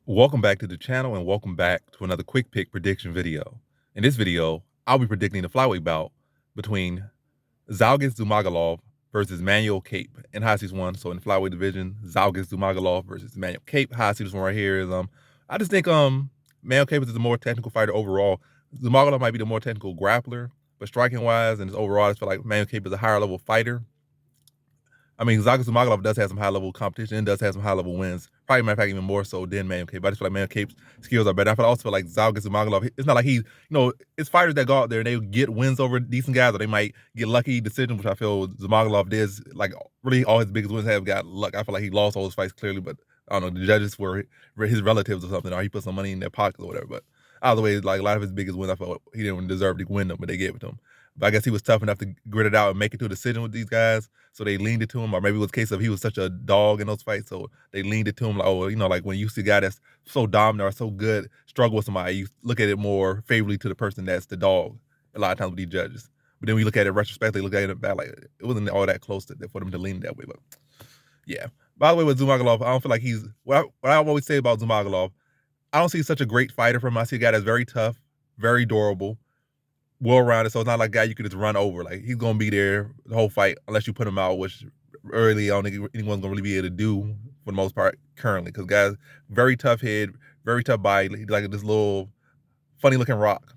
Welcome back to the channel and welcome back to another quick pick prediction video. In this video, I'll be predicting the flyweight bout between Zhalgas Zhumagulov versus Manel Kape in high seas one. So in the flyweight division, Zhalgas Zhumagulov versus Manel Kape. High seas one right here is I just think Manel Kape is the more technical fighter overall. Zhumagulov might be the more technical grappler, but striking wise and overall, I feel like Manel Kape is a higher level fighter. I mean, Zhalgas Zhumagulov does have some high-level competition and does have some high-level wins. Probably, matter of fact, even more so than Manel Kape. But I just feel like Manel Kape's skills are better. I also feel like Zhalgas Zhumagulov, it's not like it's fighters that go out there and they get wins over decent guys, or they might get lucky decisions, which I feel Zhumagulov did. Like, really, all his biggest wins have got luck. I feel like he lost all his fights clearly, but I don't know, the judges were his relatives or something, or he put some money in their pockets or whatever. But either way, like, a lot of his biggest wins, I felt he didn't deserve to win them, but they gave it to him. But I guess he was tough enough to grit it out and make it to a decision with these guys. So they leaned it to him, or maybe it was a case of he was such a dog in those fights, so they leaned it to him. Like, oh, like when you see a guy that's so dominant or so good struggle with somebody, you look at it more favorably to the person that's the dog. A lot of times with these judges, but then we look at it retrospectively, look at it back, like it wasn't all that close for them to lean that way. But yeah. By the way, with Zhumagulov, I don't feel like he's what I always say about Zhumagulov. I don't see such a great fighter from him. I see a guy that's very tough, very durable, well-rounded, so it's not like a guy you could just run over. Like, he's gonna be there the whole fight unless you put him out, which early I don't think anyone's gonna really be able to do for the most part currently. Because guys, very tough head, very tough body. He's like this little funny-looking rock.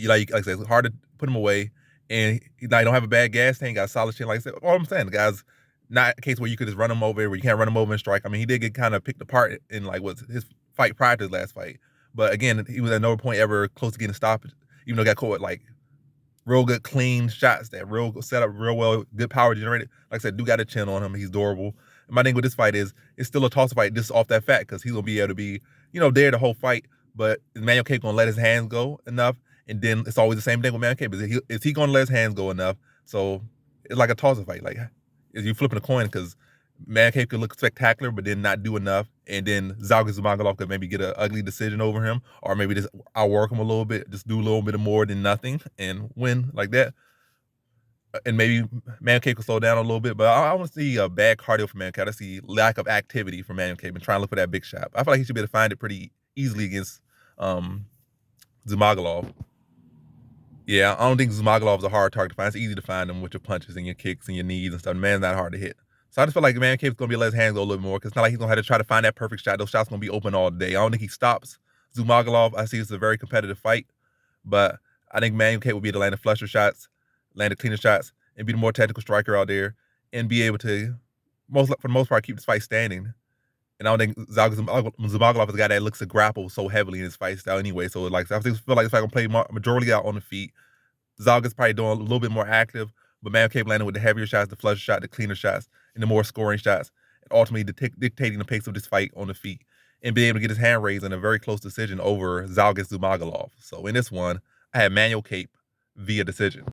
Like I said, it's hard to put him away, and he don't have a bad gas tank. Got a solid chin. Like I said, all I'm saying, the guy's not a case where you could just run him over, where you can't run him over and strike. I mean, he did get kind of picked apart in like what's his fight prior to his last fight, but again, he was at no point ever close to getting stopped. Even though he got caught with like real good clean shots that real set up real well, good power generated. Like I said, do got a chin on him. He's durable. And my thing with this fight is it's still a toss fight just off that fact, because he's gonna be able to be, there the whole fight. But is Manel Kape gonna let his hands go enough? And then it's always the same thing with Manel Kape. Is he gonna let his hands go enough? So it's like a toss fight. Like, is you flipping a coin, because Manel Kape could look spectacular, but then not do enough. And then Zhalgas Zhumagulov could maybe get an ugly decision over him, or maybe just outwork him a little bit, just do a little bit more than nothing and win like that. And maybe Manel Kape could slow down a little bit, but I want to see a bad cardio for Manel Kape. I see lack of activity for Manel Kape and trying to look for that big shot. I feel like he should be able to find it pretty easily against Zhumagulov. Yeah, I don't think Zhumagulov is a hard target to find. It's easy to find him with your punches and your kicks and your knees and stuff. The man's not hard to hit. So I just feel like Manel Kape's going to be let his hands go a little bit more, because it's not like he's going to have to try to find that perfect shot. Those shots going to be open all day. I don't think he stops Zhumagulov. I see it's a very competitive fight, but I think Manel Kape will be able to land the flusher shots, land the cleaner shots, and be the more technical striker out there, and be able to, for the most part, keep this fight standing. And I don't think Zhumagulov is a guy that looks to grapple so heavily in his fight style anyway. So like, I feel like this fight gonna play majority out on the feet. Zhalgas probably doing a little bit more active, but Manel Kape landing with the heavier shots, the flusher shot, the cleaner shots, and the more scoring shots, and ultimately dictating the pace of this fight on the feet, and being able to get his hand raised in a very close decision over Zhalgas Zhumagulov. So in this one, I had Manel Kape via decision.